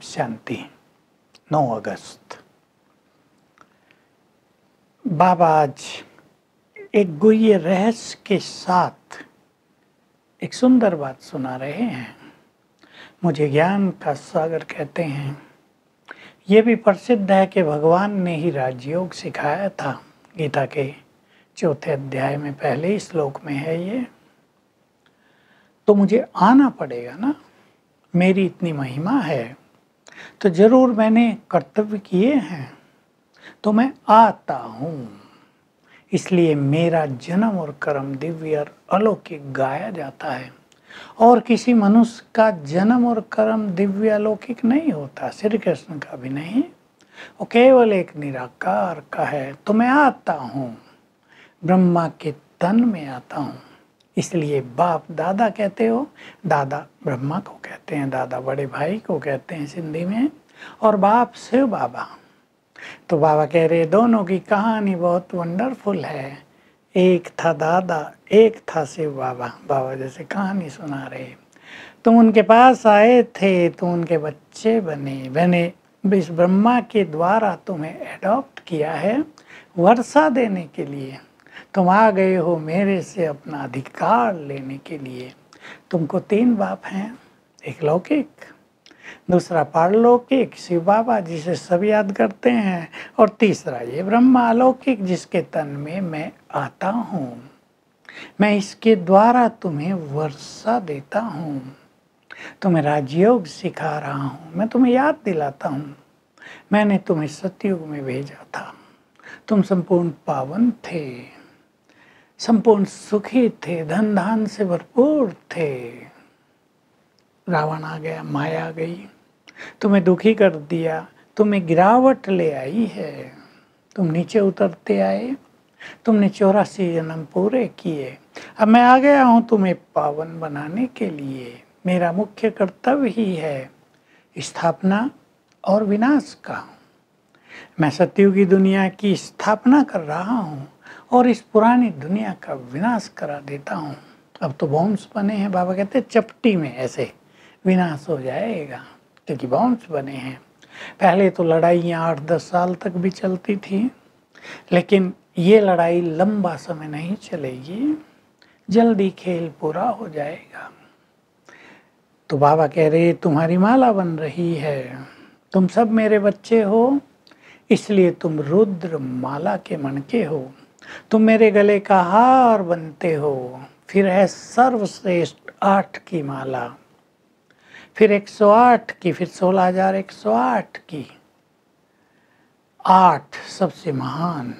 शांति। 9 अगस्त। बाबा आज एक गुह्य रहस्य के साथ एक सुंदर बात सुना रहे हैं। मुझे ज्ञान का सागर कहते हैं। ये भी प्रसिद्ध है कि भगवान ने ही राजयोग सिखाया था। गीता के 4थे अध्याय में पहले ही श्लोक में है ये। तो मुझे आना पड़ेगा ना, मेरी इतनी महिमा है तो जरूर मैंने कर्तव्य किए हैं, तो मैं आता हूँ। इसलिए मेरा जन्म और कर्म दिव्य और अलौकिक गाया जाता है। और किसी मनुष्य का जन्म और कर्म दिव्य अलौकिक नहीं होता, श्री कृष्ण का भी नहीं, वो केवल एक निराकार का है। तो मैं आता हूँ, ब्रह्मा के तन में आता हूँ। इसलिए बाप दादा कहते हो, दादा ब्रह्मा को कहते हैं, दादा बड़े भाई को कहते हैं सिंधी में, और बाप शिव बाबा। तो बाबा कह रहे दोनों की कहानी बहुत वंडरफुल है। एक था दादा, एक था शिव बाबा। बाबा जैसे कहानी सुना रहे, तुम उनके पास आए थे तो उनके बच्चे बने इस ब्रह्मा के द्वारा तुम्हें एडॉप्ट किया है वर्षा देने के लिए। तुम आ गए हो मेरे से अपना अधिकार लेने के लिए। तुमको 3 बाप हैं, एक लौकिक, दूसरा पारलौकिक शिव बाबा जिसे सब याद करते हैं, और तीसरा ये ब्रह्मा अलौकिक जिसके तन में मैं आता हूँ। मैं इसके द्वारा तुम्हें वर्षा देता हूँ, तुम्हें राजयोग सिखा रहा हूँ, मैं तुम्हें याद दिलाता हूँ। मैंने तुम्हें सतयुग में भेजा था, तुम संपूर्ण पावन थे, संपूर्ण सुखी थे, धन धान से भरपूर थे। रावण आ गया, माया आ गई, तुम्हें दुखी कर दिया, तुम्हें गिरावट ले आई है। तुम नीचे उतरते आए, तुमने 84 जन्म पूरे किए। अब मैं आ गया हूँ तुम्हें पावन बनाने के लिए। मेरा मुख्य कर्तव्य ही है स्थापना और विनाश का। मैं सतयुगी दुनिया की स्थापना कर रहा हूँ और इस पुरानी दुनिया का विनाश करा देता हूँ। अब तो बॉम्ब्स बने हैं, बाबा कहते हैं चपटी में ऐसे विनाश हो जाएगा, क्योंकि बॉम्ब्स बने हैं। पहले तो लड़ाइयाँ 8-10 साल तक भी चलती थी, लेकिन ये लड़ाई लंबा समय नहीं चलेगी, जल्दी खेल पूरा हो जाएगा। तो बाबा कह रहे तुम्हारी माला बन रही है, तुम सब मेरे बच्चे हो, इसलिए तुम रुद्र माला के मणके हो। तुम मेरे गले का हार बनते हो। फिर है सर्वश्रेष्ठ 8 की माला, फिर 108 की, फिर 16,108 की। 8 सबसे महान।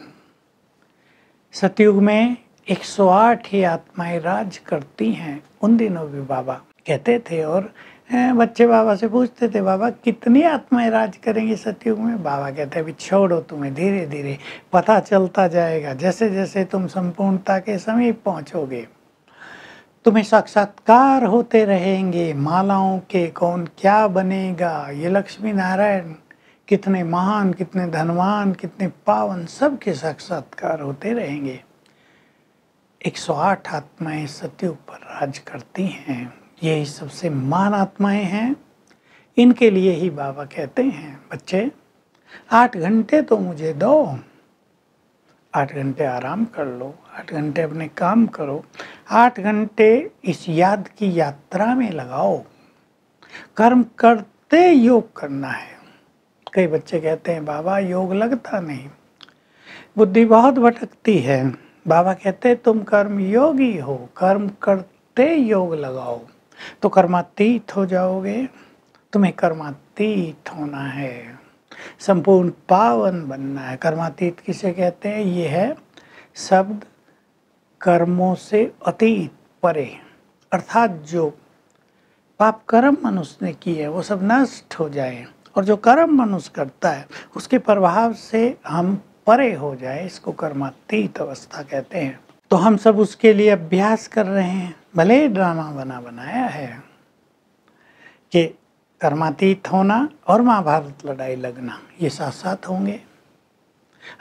सतयुग में 108 ही आत्माएं राज करती हैं। उन दिनों भी बाबा कहते थे, और बच्चे बाबा से पूछते थे बाबा कितनी आत्माएं राज करेंगी सतयुग में। बाबा कहते अभी छोड़ो, तुम्हें धीरे धीरे पता चलता जाएगा। जैसे जैसे तुम संपूर्णता के समीप पहुंचोगे, तुम्हें साक्षात्कार होते रहेंगे मालाओं के, कौन क्या बनेगा, ये लक्ष्मी नारायण कितने महान, कितने धनवान, कितने पावन, सबके साक्षात्कार होते रहेंगे। 108 आत्माएं सतयुग पर राज करती हैं। यही सबसे महान आत्माएं हैं। इनके लिए ही बाबा कहते हैं बच्चे 8 घंटे तो मुझे दो, 8 घंटे आराम कर लो, 8 घंटे अपने काम करो, 8 घंटे इस याद की यात्रा में लगाओ। कर्म करते योग करना है। कई बच्चे कहते हैं बाबा योग लगता नहीं, बुद्धि बहुत भटकती है। बाबा कहते हैं तुम कर्म योगी हो, कर्म करते योग लगाओ तो कर्मातीत हो जाओगे। तुम्हें कर्मातीत होना है, संपूर्ण पावन बनना है। कर्मातीत किसे कहते हैं? ये है शब्द कर्मों से अतीत, परे, अर्थात जो पाप कर्म मनुष्य ने किए वो सब नष्ट हो जाए, और जो कर्म मनुष्य करता है उसके प्रभाव से हम परे हो जाए, इसको कर्मातीत अवस्था कहते हैं। तो हम सब उसके लिए अभ्यास कर रहे हैं। भले ड्रामा बनाया है कि कर्मातीत होना और महाभारत लड़ाई लगना ये साथ साथ होंगे।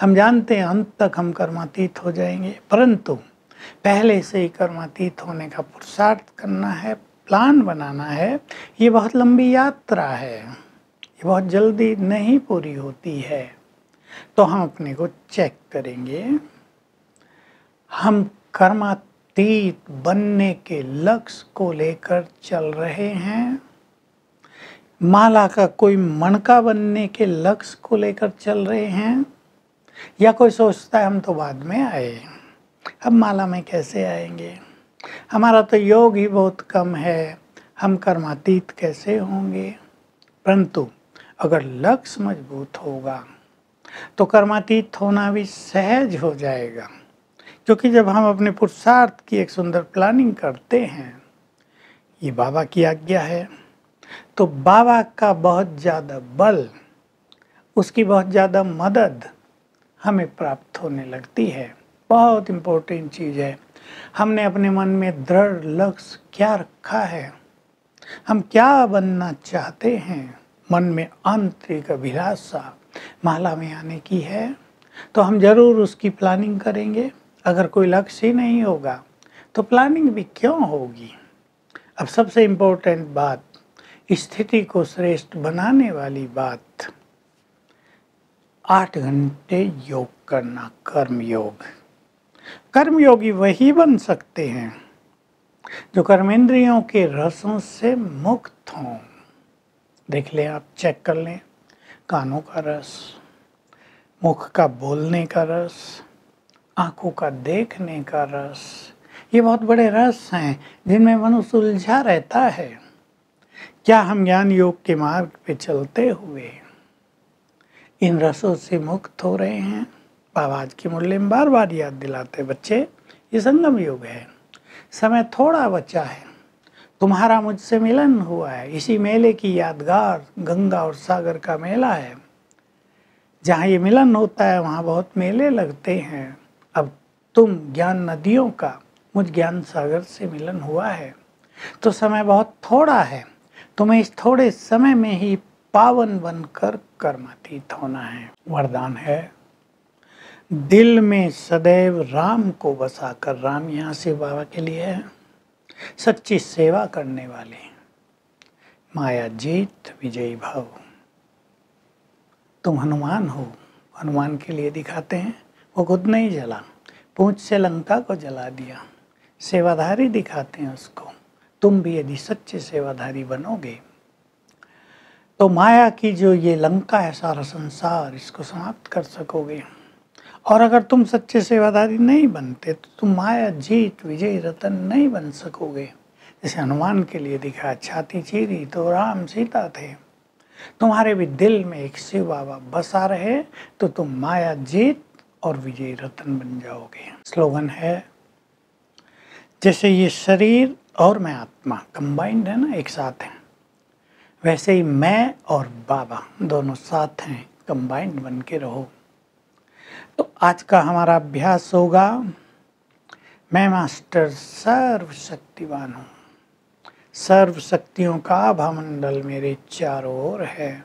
हम जानते हैं अंत तक हम कर्मातीत हो जाएंगे, परंतु पहले से ही कर्मातीत होने का पुरुषार्थ करना है, प्लान बनाना है। ये बहुत लंबी यात्रा है, ये बहुत जल्दी नहीं पूरी होती है। तो हम अपने को चेक करेंगे। हम कर्मातीत बनने के लक्ष्य को लेकर चल रहे हैं, माला का कोई मणका बनने के लक्ष्य को लेकर चल रहे हैं, या कोई सोचता है हम तो बाद में आए, अब माला में कैसे आएंगे, हमारा तो योग ही बहुत कम है, हम कर्मातीत कैसे होंगे। परंतु अगर लक्ष्य मजबूत होगा तो कर्मातीत होना भी सहज हो जाएगा, क्योंकि जब हम अपने पुरुषार्थ की एक सुंदर प्लानिंग करते हैं, ये बाबा की आज्ञा है, तो बाबा का बहुत ज़्यादा बल, उसकी बहुत ज़्यादा मदद हमें प्राप्त होने लगती है। बहुत इम्पोर्टेंट चीज़ है, हमने अपने मन में दृढ़ लक्ष्य क्या रखा है, हम क्या बनना चाहते हैं, मन में आंतरिक अभिलाषा माला में आने की है, तो हम जरूर उसकी प्लानिंग करेंगे। अगर कोई लक्ष्य ही नहीं होगा तो प्लानिंग भी क्यों होगी। अब सबसे इम्पोर्टेंट बात, स्थिति को श्रेष्ठ बनाने वाली बात, 8 घंटे योग करना, कर्म योग। कर्मयोगी वही बन सकते हैं जो कर्मेंद्रियों के रसों से मुक्त हों। देख लें, आप चेक कर लें, कानों का रस, मुख का बोलने का रस, आंखों का देखने का रस, ये बहुत बड़े रस हैं जिनमें मनुष्य उलझा रहता है। क्या हम ज्ञान योग के मार्ग पे चलते हुए इन रसों से मुक्त हो रहे हैं? बाबा आज की मुरली में बार बार याद दिलाते, बच्चे ये संगम युग है, समय थोड़ा बचा है, तुम्हारा मुझसे मिलन हुआ है। इसी मेले की यादगार गंगा और सागर का मेला है। जहाँ ये मिलन होता है वहाँ बहुत मेले लगते हैं। अब तुम ज्ञान नदियों का मुझ ज्ञान सागर से मिलन हुआ है, तो समय बहुत थोड़ा है, तुम्हें इस थोड़े समय में ही पावन बनकर कर्मातीत होना है। वरदान है, दिल में सदैव राम को बसाकर, राम यहाँ से बाबा के लिए है, सच्ची सेवा करने वाले, माया जीत विजयी भव। तुम हनुमान हो, हनुमान के लिए दिखाते हैं, वो खुद नहीं जला, पूंछ से लंका को जला दिया, सेवाधारी दिखाते हैं उसको। तुम भी यदि सच्चे सेवाधारी बनोगे तो माया की जो ये लंका है, सारा संसार, इसको समाप्त कर सकोगे। और अगर तुम सच्चे सेवाधारी नहीं बनते तो तुम माया जीत विजय रतन नहीं बन सकोगे। जैसे हनुमान के लिए दिखा, छाती चीरी तो राम सीता थे। तुम्हारे भी दिल में एक शिव बाबा बसा रहे तो तुम माया जीत और विजय रतन बन जाओगे। स्लोगन है, जैसे ये शरीर और मैं आत्मा कंबाइंड है ना, एक साथ है, वैसे ही मैं और बाबा दोनों साथ हैं, कंबाइंड बन के रहो। तो आज का हमारा अभ्यास होगा, मैं मास्टर सर्वशक्तिवान हूँ, सर्व शक्तियों का आभामंडल मेरे चारों ओर है,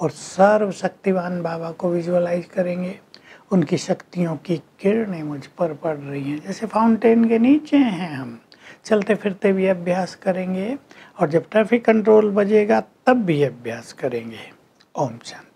और सर्वशक्तिवान बाबा को विजुअलाइज करेंगे। उनकी शक्तियों की किरणें मुझ पर पड़ रही हैं, जैसे फाउंटेन के नीचे हैं हम। चलते फिरते भी अभ्यास करेंगे, और जब ट्रैफिक कंट्रोल बजेगा तब भी अभ्यास करेंगे। ओम शांति।